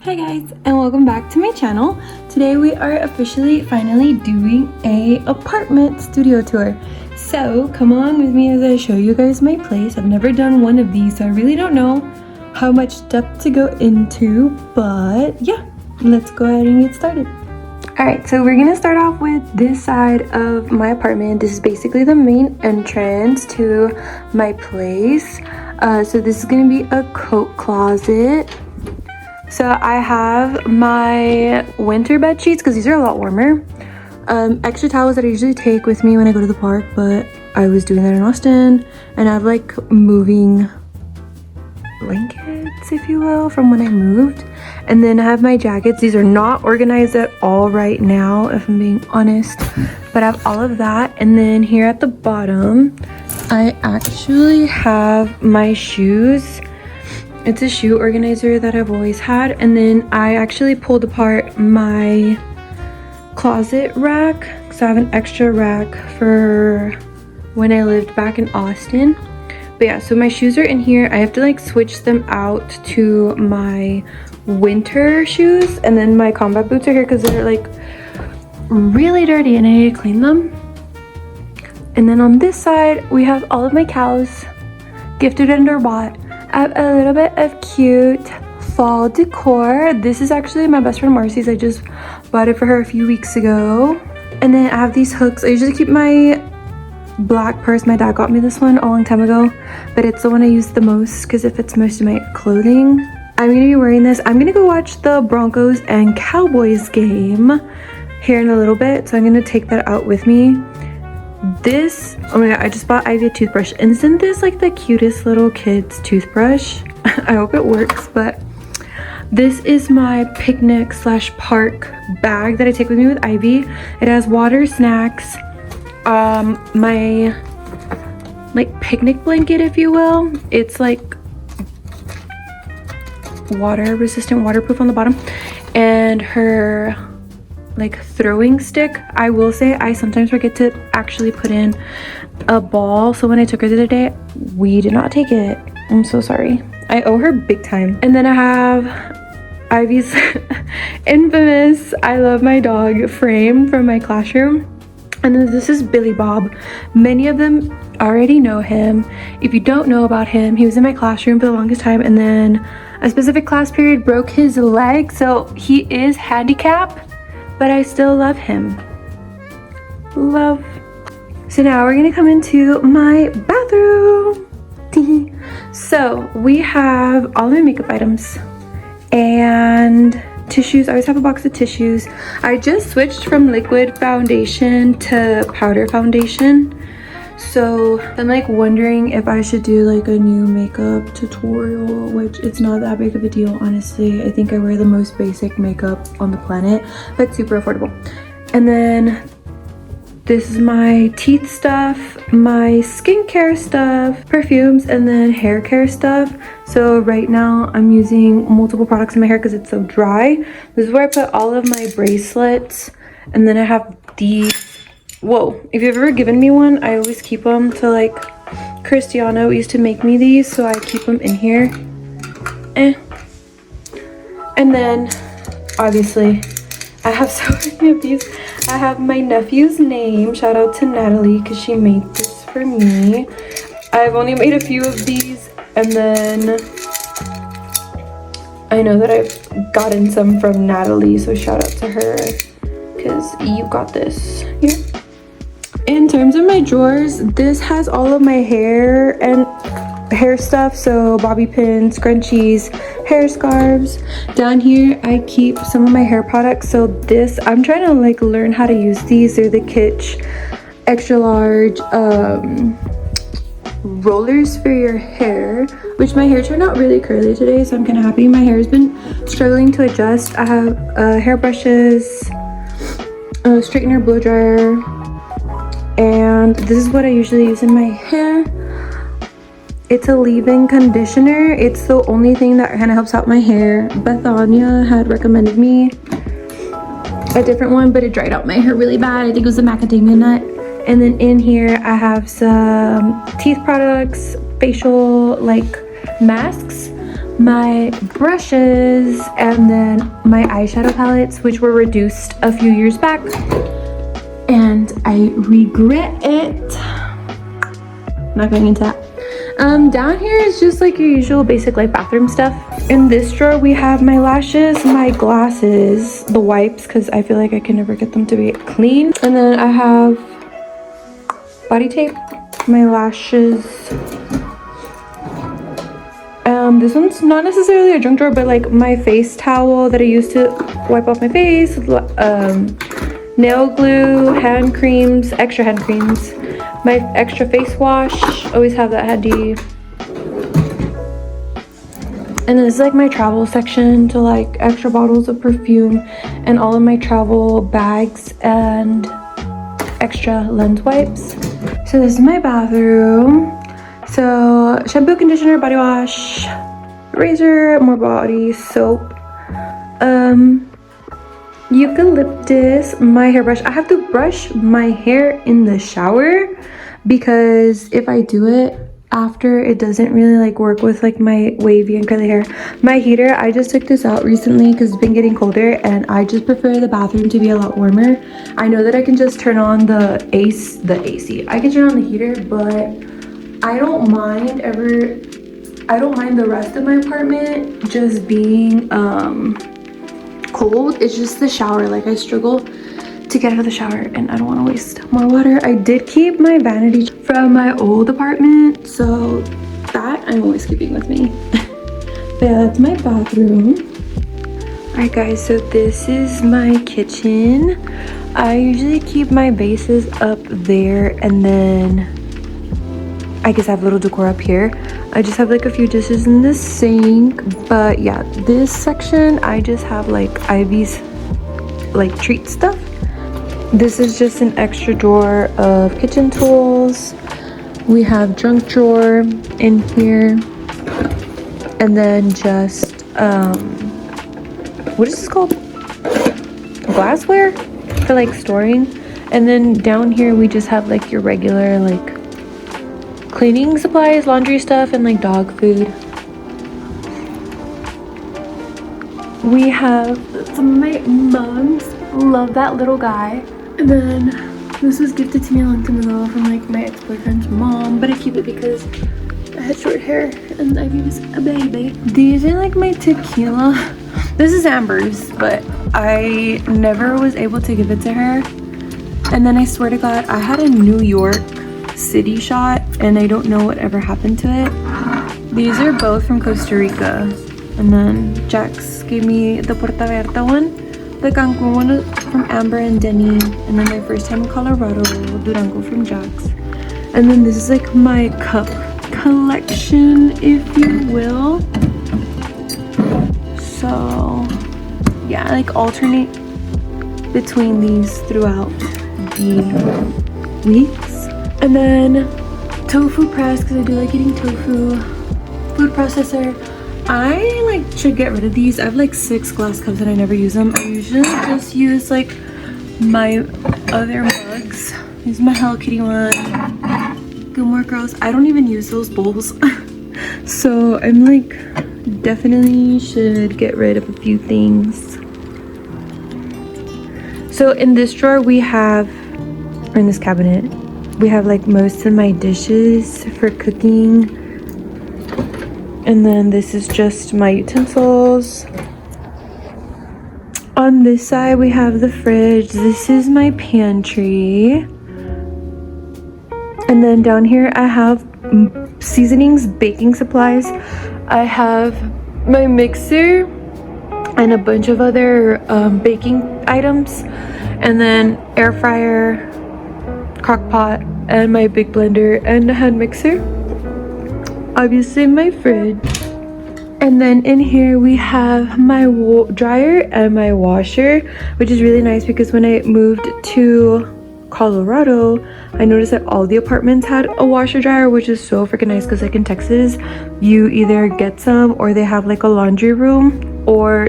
Hi guys, and welcome back to my channel. Today we are finally doing a apartment studio tour. So come along with me as I show you guys my place. I've never done one of these, so I really don't know how much depth to go into, but yeah, let's go ahead and get started. Alright, so we're gonna start off with this side of my apartment. This is basically the main entrance to my place. So this is gonna be a coat closet. So I have my winter bed sheets because these are a lot warmer. Extra towels that I usually take with me when I go to the park, but I was doing that in Austin. And I have like moving blankets, if you will, from when I moved. And then I have my jackets. These are not organized at all right now, if I'm being honest. But I have all of that. And then here at the bottom, I actually have my shoes. It's a shoe organizer that I've always had. And then I actually pulled apart my closet rack because I have an extra rack for when I lived back in Austin. But yeah, so my shoes are in here. I have to like switch them out to my winter shoes, and then my combat boots are here because they're like really dirty and I need to clean them. And then on this side we have all of my cows, gifted and or bought. I have a little bit of cute fall decor. This is actually my best friend Marcy's. I just bought it for her a few weeks ago. And then I have these hooks. I usually keep my black purse. My dad got me this one a long time ago, but it's the one I use the most because it fits most of my clothing. I'm gonna be wearing this. I'm gonna go watch the Broncos and Cowboys game here in a little bit, so I'm gonna take that out with me. This, oh my god, I just bought Ivy a toothbrush. Isn't this like the cutest little kid's toothbrush? I hope it works. But this is my picnic / park bag that I take with me with Ivy. It has water, snacks, my like picnic blanket, if you will. It's like water resistant, waterproof on the bottom, and her like throwing stick. I will say I sometimes forget to actually put in a ball, so when I took her the other day we did not take it. I'm so sorry. I owe her big time. And then I have Ivy's infamous I love my dog frame from my classroom. And then this is Billy Bob. Many of them already know him. If you don't know about him, he was in my classroom for the longest time, and then a specific class period broke his leg, so he is handicapped, but I still love him. Love. So now we're gonna come into my bathroom. So we have all of my makeup items and tissues. I always have a box of tissues. I just switched from liquid foundation to powder foundation. So I'm like wondering if I should do like a new makeup tutorial, which it's not that big of a deal, honestly. I think I wear the most basic makeup on the planet, but super affordable. And then this is my teeth stuff, my skincare stuff, perfumes, and then hair care stuff. So right now I'm using multiple products in my hair because it's so dry. This is where I put all of my bracelets, and then I have these. Whoa, if you've ever given me one, I always keep them to like, Cristiano used to make me these, so I keep them in here. And then obviously I have so many of these. I have my nephew's name, shout out to Natalie because she made this for me. I've only made a few of these, and then I know that I've gotten some from Natalie, so shout out to her because you got this here. In terms of my drawers, this has all of my hair and hair stuff, so bobby pins, scrunchies, hair scarves. Down here I keep some of my hair products. So this, I'm trying to like learn how to use these. They're the Kitsch extra large rollers for your hair, which my hair turned out really curly today, so I'm kind of happy. My hair has been struggling to adjust. I have hair brushes, a straightener, blow dryer, and this is what I usually use in my hair. It's a leave-in conditioner. It's the only thing that kind of helps out my hair. Bethania had recommended me a different one, but it dried out my hair really bad. I think it was the macadamia nut. And then in here I have some teeth products, facial like masks, my brushes, and then my eyeshadow palettes, which were reduced a few years back, and I regret it. Not going into that. Down here is just like your usual basic like bathroom stuff. In this drawer we have my lashes, my glasses, the wipes, because I feel like I can never get them to be clean, and then I have body tape, my lashes. This one's not necessarily a junk drawer, but like my face towel that I use to wipe off my face, nail glue, hand creams, extra hand creams, my extra face wash, always have that handy. And then this is like my travel section to like extra bottles of perfume and all of my travel bags and extra lens wipes. So this is my bathroom. So shampoo, conditioner, body wash, razor, more body soap, eucalyptus, my hairbrush. I have to brush my hair in the shower because if I do it after, it doesn't really like work with like my wavy and curly hair. My heater, I just took this out recently because it's been getting colder and I just prefer the bathroom to be a lot warmer. I know that I can just turn on the AC. I can turn on the heater, but I don't mind the rest of my apartment just being cold. It's just the shower, like I struggle to get out of the shower and I don't want to waste more water. I did keep my vanity from my old apartment, so that I'm always keeping with me. But yeah, that's my bathroom. Alright guys, so this is my kitchen. I usually keep my vases up there, and then I guess I have a little decor up here. I just have like a few dishes in the sink, but yeah, this section I just have like Ivy's like treat stuff. This is just an extra drawer of kitchen tools. We have junk drawer in here, and then just what is this called? Glassware for like storing. And then down here we just have like your regular like cleaning supplies, laundry stuff, and like dog food. We have some of my mugs. Love that little guy. And then this was gifted to me a long time ago from like my ex-boyfriend's mom, but I keep it because I had short hair and Ivy was a baby. These are like my tequila. This is Amber's, but I never was able to give it to her. And then I swear to God, I had a New York City shot and I don't know what ever happened to it. These are both from Costa Rica, and then Jax gave me the Puerto Vallarta one, the Cancun one from Amber and Denny, and then my first time in Colorado, Durango from Jax. And then this is like my cup collection, if you will. So yeah, I like alternate between these throughout the weeks. And then tofu press, because I do like eating tofu. Food processor. I like should get rid of these. I have like 6 glass cups and I never use them. I usually just use like my other mugs. This is my Hello Kitty one. Gilmore Girls. I don't even use those bowls. So I'm like definitely should get rid of a few things. So in this drawer we have, or in this cabinet, we have like most of my dishes for cooking. And then this is just my utensils. On this side we have the fridge. This is my pantry. And then down here I have seasonings, baking supplies. I have my mixer and a bunch of other baking items. And then air fryer, crock pot, and my big blender and a hand mixer. Obviously my fridge. And then in here we have my dryer and my washer, which is really nice because when I moved to Colorado, I noticed that all the apartments had a washer dryer, which is so freaking nice because like in Texas you either get some or they have like a laundry room, or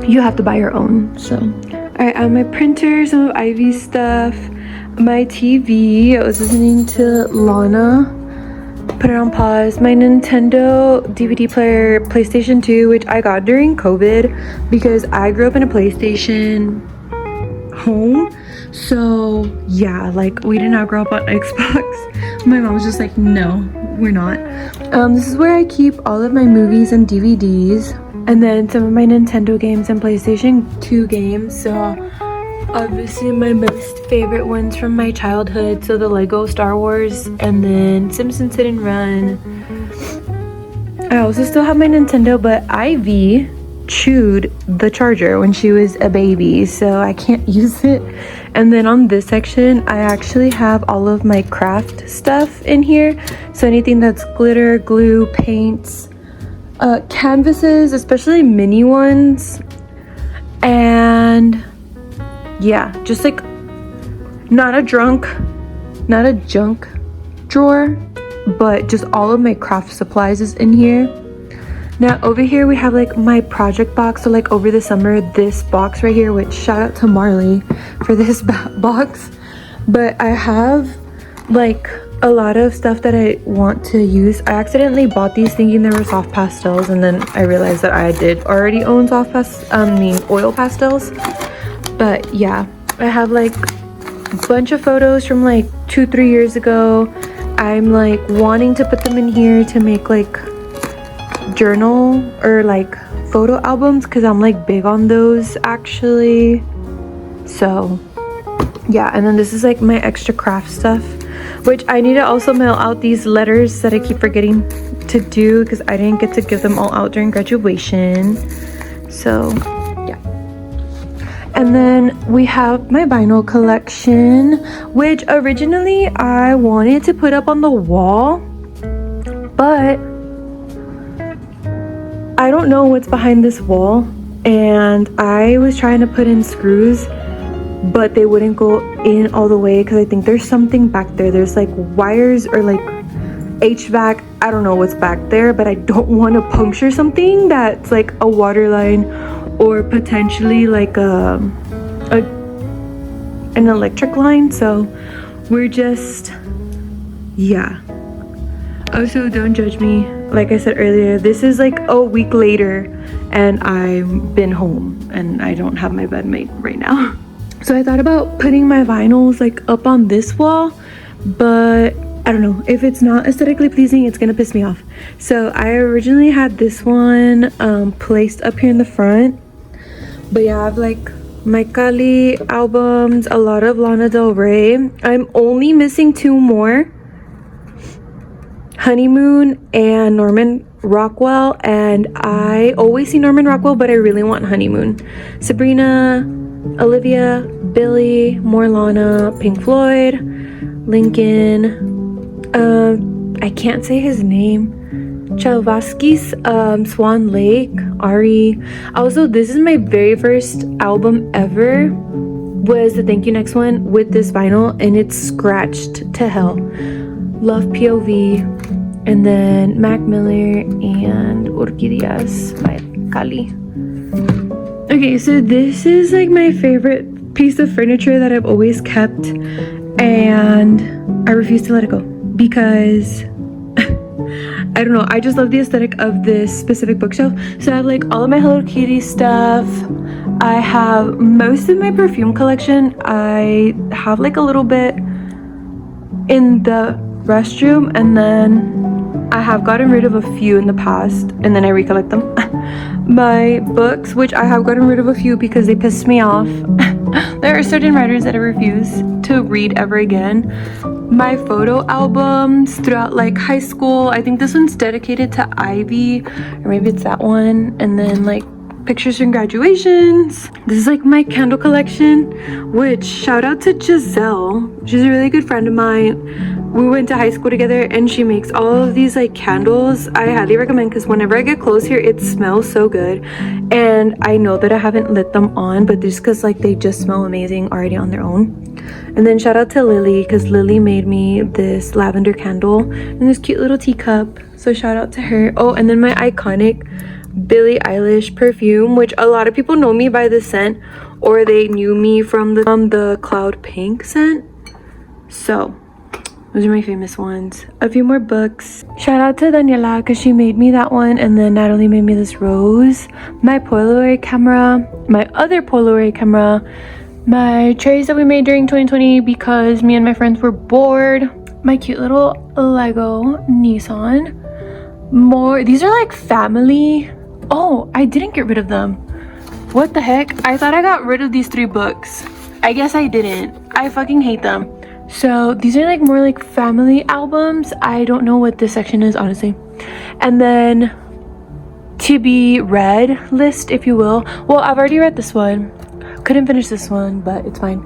you have to buy your own. So alright, I have my printer, some of Ivy's stuff, my TV. I was listening to Lana put it on pause. My Nintendo DVD player, PlayStation 2, which I got during COVID because I grew up in a PlayStation home. So yeah, like we did not grow up on Xbox. My mom was just like, no, we're not. This is where I keep all of my movies and DVDs, and then some of my Nintendo games and PlayStation 2 games. So obviously my most favorite ones from my childhood, so the Lego Star Wars, and then Simpsons Hit and Run. I also still have my Nintendo, but Ivy chewed the charger when she was a baby, so I can't use it. And then on this section, I actually have all of my craft stuff in here. So anything that's glitter, glue, paints, canvases, especially mini ones, and yeah, just like not a junk drawer, but just all of my craft supplies is in here. Now over here we have like my project box. So like over the summer, this box right here, which shout out to Marley for this box, but I have like a lot of stuff that I want to use. I accidentally bought these thinking they were soft pastels, and then I realized that I did already own oil pastels. But yeah, I have like a bunch of photos from like 2-3 years ago. I'm like wanting to put them in here to make like journal or like photo albums, because I'm like big on those actually. So yeah, and then this is like my extra craft stuff, which I need to also mail out these letters that I keep forgetting to do because I didn't get to give them all out during graduation. So yeah. And then we have my vinyl collection, which originally I wanted to put up on the wall, but I don't know what's behind this wall, and I was trying to put in screws, but they wouldn't go in all the way because I think there's something back there. There's like wires or like HVAC. I don't know what's back there, but I don't want to puncture something that's like a water line or potentially like an electric line. So we're just, yeah. Also, don't judge me. Like I said earlier, this is like a week later and I've been home and I don't have my bed made right now. So I thought about putting my vinyls like up on this wall, but I don't know, if it's not aesthetically pleasing, it's gonna piss me off. So I originally had this one placed up here in the front, but yeah, I have like my Kali albums, a lot of Lana Del Rey. I'm only missing 2 more, Honeymoon and Norman Rockwell, and I always see Norman Rockwell, but I really want Honeymoon. Sabrina, Olivia, Billy, more Lana, Pink Floyd, Lincoln, I can't say his name, Chalvaskis, Swan Lake, Ari. Also, this is my very first album ever, was the Thank You Next one with this vinyl, and it's scratched to hell. Love POV, and then Mac Miller and Orquídeas by Kali. Okay, so this is like my favorite piece of furniture that I've always kept, and I refuse to let it go because I don't know, I just love the aesthetic of this specific bookshelf. So I have like all of my Hello Kitty stuff. I have most of my perfume collection. I have like a little bit in the restroom, and then I have gotten rid of a few in the past, and then I recollect them. My books, which I have gotten rid of a few because they pissed me off. There are certain writers that I refuse to read ever again. My photo albums throughout like high school. I think this one's dedicated to Ivy, or maybe it's that one. And then like pictures from graduations. This is like my candle collection, which shout out to Giselle. She's a really good friend of mine. We went to high school together, and she makes all of these like candles. I highly recommend, because whenever I get close here, it smells so good. And I know that I haven't lit them on, but just because like they just smell amazing already on their own. And then shout out to Lily, because Lily made me this lavender candle and this cute little teacup, so shout out to her. Oh, and then my iconic Billie Eilish perfume, which a lot of people know me by the scent, or they knew me from the Cloud Pink scent. So Those are my famous ones. A few more books. Shout out to Daniela because she made me that one, and then Natalie made me this rose. My Polaroid camera, my other Polaroid camera, my trays that we made during 2020 because me and my friends were bored. My cute little Lego Nissan. More, these are like family. Oh, I didn't get rid of them. What the heck? I thought I got rid of these 3 books. I guess I didn't. I fucking hate them. So these are like more like family albums. I don't know what this section is, honestly. And then to be read list, if you will. Well, I've already read this one. Couldn't finish this one, but it's fine.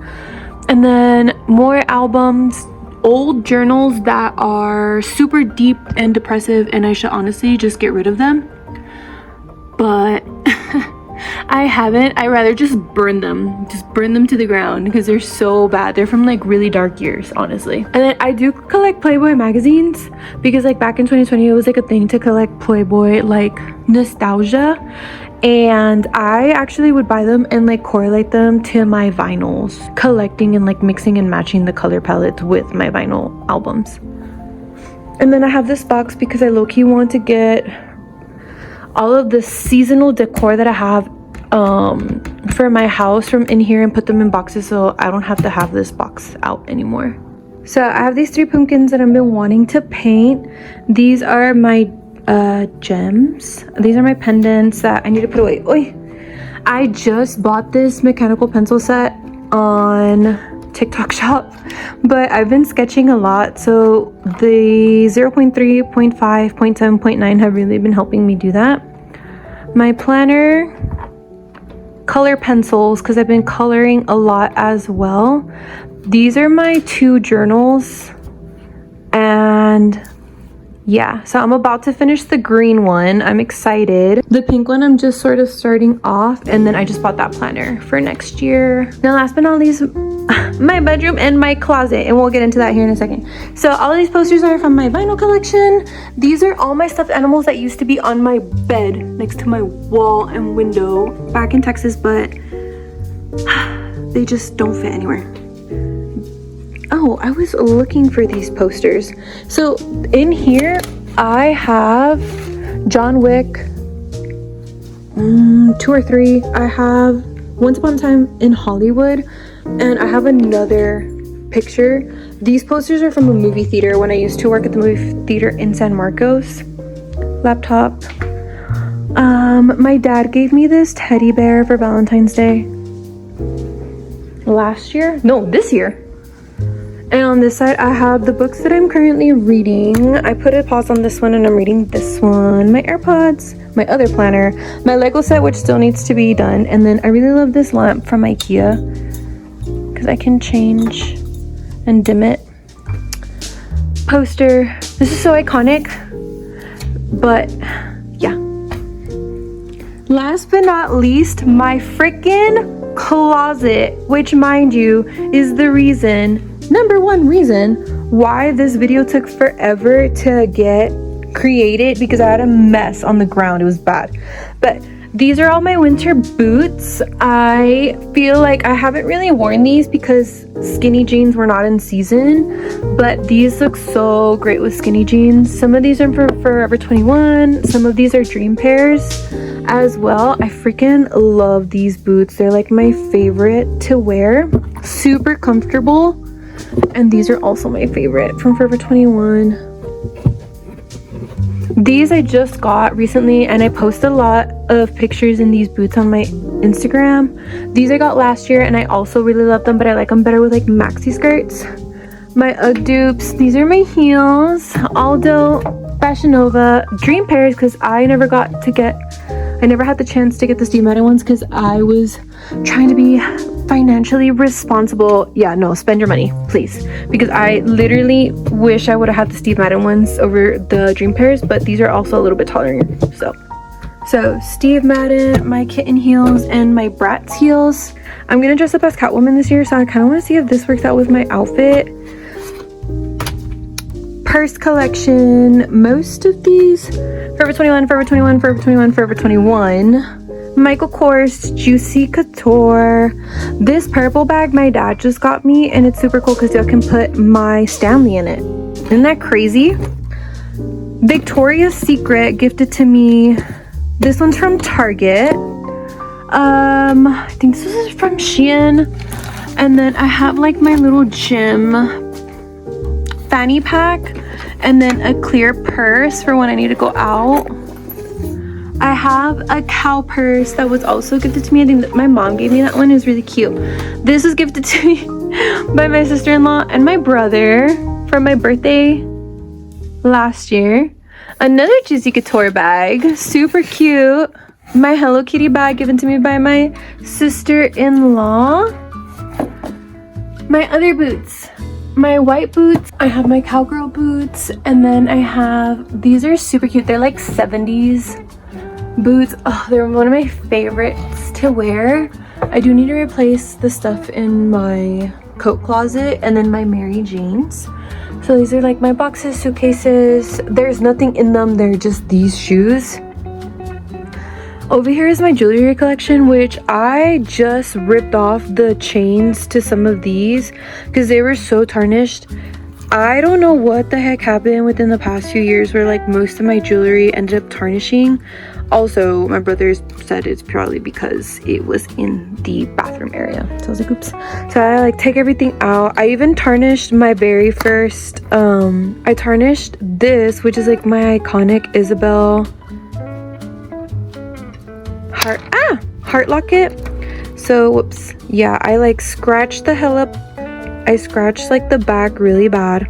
And then more albums, old journals that are super deep and depressive, and I should honestly just get rid of them. But I haven't. I rather just burn them to the ground because they're so bad. They're from like really dark years, honestly. And then I do collect Playboy magazines because like back in 2020 it was like a thing to collect Playboy like nostalgia, and I actually would buy them and like correlate them to my vinyls, collecting and like mixing and matching the color palettes with my vinyl albums. And then I have this box because I low-key want to get all of the seasonal decor that I have for my house from in here and put them in boxes so I don't have to have this box out anymore. So I have these 3 pumpkins that I've been wanting to paint. These are my gems. These are my pendants that I need to put away. Oy! I just bought this mechanical pencil set on TikTok shop, but I've been sketching a lot, so the 0.3, 0.5, 0.7, 0.9 have really been helping me do that. My planner, color pencils because I've been coloring a lot as well. These are my 2 journals, and yeah, so I'm about to finish the green one. I'm excited. The pink one I'm just sort of starting off, and then I just bought that planner for next year. Now last but not least, my bedroom and my closet, and we'll get into that here in a second. So all of these posters are from my vinyl collection. These are all my stuffed animals that used to be on my bed next to my wall and window back in Texas, but they just don't fit anywhere. Oh, I was looking for these posters. So in here I have John Wick, 2 or 3. I have Once Upon a Time in Hollywood, and I have another picture. These posters are from a movie theater when I used to work at the movie theater in San Marcos. Laptop. My dad gave me this teddy bear for Valentine's Day last year. No, this year. And on this side I have the books that I'm currently reading. I put a pause on this one and I'm reading this one. My AirPods, my other planner, my Lego set which still needs to be done, and then I really love this lamp from IKEA because I can change and dim it. Poster. This is so iconic, but yeah. Last but not least, my freaking closet, which mind you is the number one reason why this video took forever to get created, because I had a mess on the ground. It was bad. But these are all my winter boots. I feel like I haven't really worn these because skinny jeans were not in season, but these look so great with skinny jeans. Some of these are for Forever 21. Some of these are dream pairs as well. I freaking love these boots. They're like my favorite to wear. Super comfortable. And these are also my favorite from Forever 21. These I just got recently, and I post a lot of pictures in these boots on my Instagram. These I got last year, and I also really love them, but I like them better with like maxi skirts. My UGG dupes. These are my heels. Aldo, Fashion Nova, dream pairs, because I never had the chance to get the Steve Madden ones because I was trying to be financially responsible. Yeah, no, spend your money, please. Because I literally wish I would have had the Steve Madden ones over the dream pairs, but these are also a little bit taller. So Steve Madden, my kitten heels, and my Bratz heels. I'm gonna dress up as Catwoman this year, so I kind of want to see if this works out with my outfit. Purse collection. Most of these Forever 21, Forever 21, Forever 21, Forever 21. Michael Kors Juicy Couture. This purple bag my dad just got me, and it's super cool because I can put my Stanley in it. Isn't that crazy? Victoria's Secret gifted to me. This one's from Target. I think this is from Shein. And then I have like my little gym fanny pack, and then a clear purse for when I need to go out. I have a cow purse that was also gifted to me. I think that my mom gave me that one. It was really cute. This was gifted to me by my sister-in-law and my brother for my birthday last year. Another Juicy Couture bag, super cute. My Hello Kitty bag given to me by my sister-in-law. My other boots, my white boots. I have my cowgirl boots, and then I have, these are super cute. They're like 70s boots. Oh, they're one of my favorites to wear. I do need to replace the stuff in my coat closet and then my Mary Janes. So these are like my boxes, suitcases. There's nothing in them, they're just these shoes. Over here is my jewelry collection, which I just ripped off the chains to some of these because they were so tarnished. I don't know what the heck happened within the past few years where like most of my jewelry ended up tarnishing. Also, my brother said it's probably because it was in the bathroom area. So I was like, oops. So I like take everything out. I even tarnished my very first, I tarnished this, which is like my iconic Isabel heart locket. So whoops, yeah, I like scratched the hell up. I scratched like the back really bad,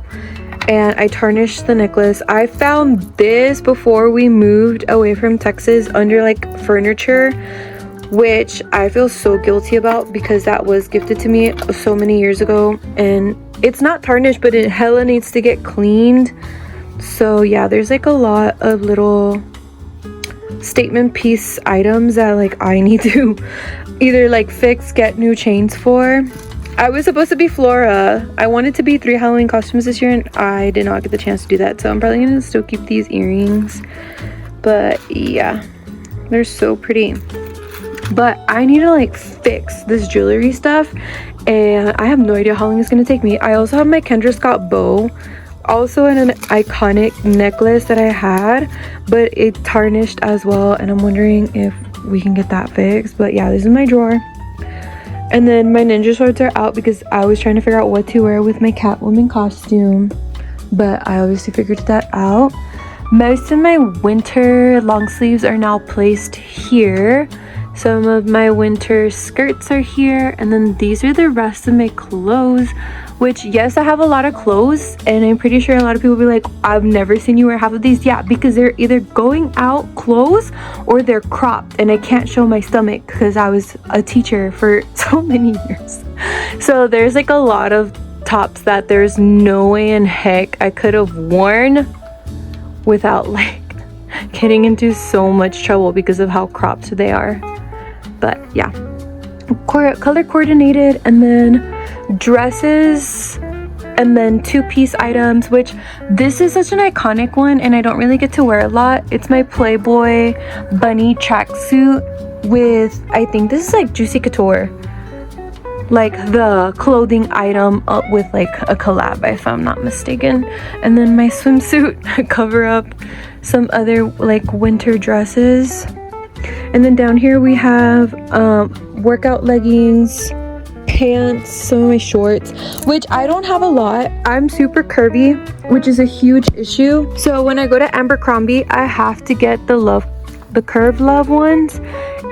and I tarnished the necklace. I found this before we moved away from Texas under like furniture, which I feel so guilty about because that was gifted to me so many years ago, and it's not tarnished, but it hella needs to get cleaned. So yeah, there's like a lot of little statement piece items that like I need to either like fix, get new chains for. I was supposed to be Flora. I wanted to be 3 Halloween costumes this year, and I did not get the chance to do that, so I'm probably gonna still keep these earrings. But yeah, they're so pretty. But I need to like fix this jewelry stuff, and I have no idea how long it's gonna take me. I also have my Kendra Scott bow, also in an iconic necklace that I had, but it tarnished as well, and I'm wondering if we can get that fixed. But yeah, this is my drawer. And then my ninja swords are out because I was trying to figure out what to wear with my Catwoman costume, but I obviously figured that out. Most of my winter long sleeves are now placed here. Some of my winter skirts are here, and then these are the rest of my clothes, which yes, I have a lot of clothes, and I'm pretty sure a lot of people will be like, I've never seen you wear half of these. Yeah, because they're either going out clothes or they're cropped, and I can't show my stomach because I was a teacher for so many years. So there's like a lot of tops that there's no way in heck I could have worn without like getting into so much trouble because of how cropped they are. But yeah, color coordinated, and then dresses, and then 2-piece items, which this is such an iconic one and I don't really get to wear a lot. It's my Playboy bunny tracksuit with, I think this is like Juicy Couture, like the clothing item up with like a collab if I'm not mistaken. And then my swimsuit cover up, some other like winter dresses. And then down here we have workout leggings, pants, some of my shorts, which I don't have a lot. I'm super curvy, which is a huge issue. So when I go to Abercrombie, I have to get the Curve Love ones,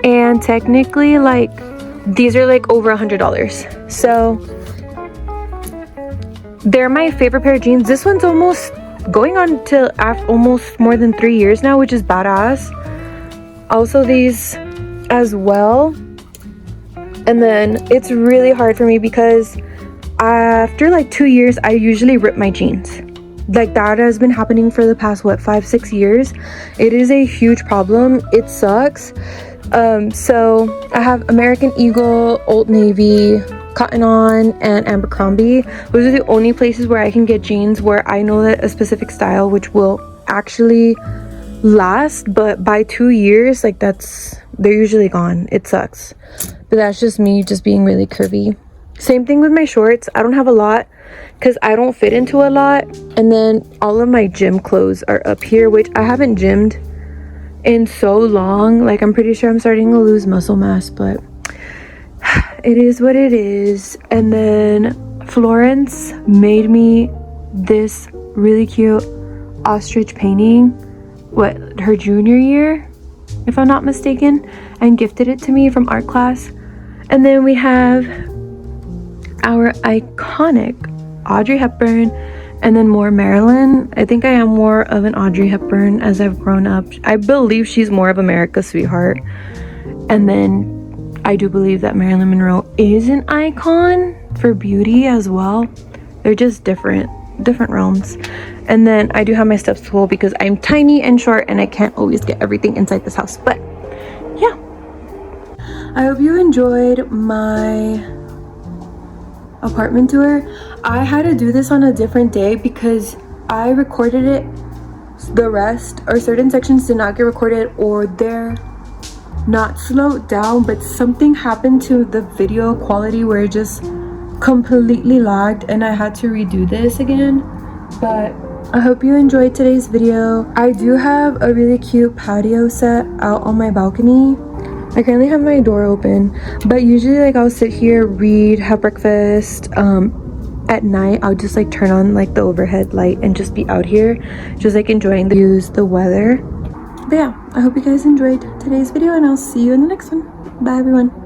and technically like these are like over $100. So they're my favorite pair of jeans. This one's almost going on to almost more than 3 years now, which is badass. Also these as well. And then it's really hard for me because after like 2 years I usually rip my jeans. Like that has been happening for the past 5-6 years. It is a huge problem. It sucks. So I have American Eagle, Old Navy, Cotton On, and Abercrombie. Those are the only places where I can get jeans where I know that a specific style which will actually last, but by 2 years, like they're usually gone. It sucks, but that's just me just being really curvy. Same thing with my shorts. I don't have a lot because I don't fit into a lot. And then all of my gym clothes are up here, which I haven't gymmed in so long. Like, I'm pretty sure I'm starting to lose muscle mass, but it is what it is. And then Florence made me this really cute ostrich painting, her junior year, if I'm not mistaken, and gifted it to me from art class. And then we have our iconic Audrey Hepburn, and then more Marilyn. I think I am more of an Audrey Hepburn as I've grown up. I believe she's more of America's sweetheart. And then I do believe that Marilyn Monroe is an icon for beauty as well. They're just different realms. And then I do have my steps full because I'm tiny and short and I can't always get everything inside this house. But yeah, I hope you enjoyed my apartment tour. I had to do this on a different day because I recorded it. The rest or certain sections did not get recorded, or they're not slowed down, but something happened to the video quality where it just completely lagged and I had to redo this again. But I hope you enjoyed today's video. I do have a really cute patio set out on my balcony. I currently have my door open, but usually like I'll sit here, read, have breakfast. At night I'll just like turn on like the overhead light and just be out here just like enjoying the views, the weather. But yeah, I hope you guys enjoyed today's video and I'll see you in the next one. Bye everyone.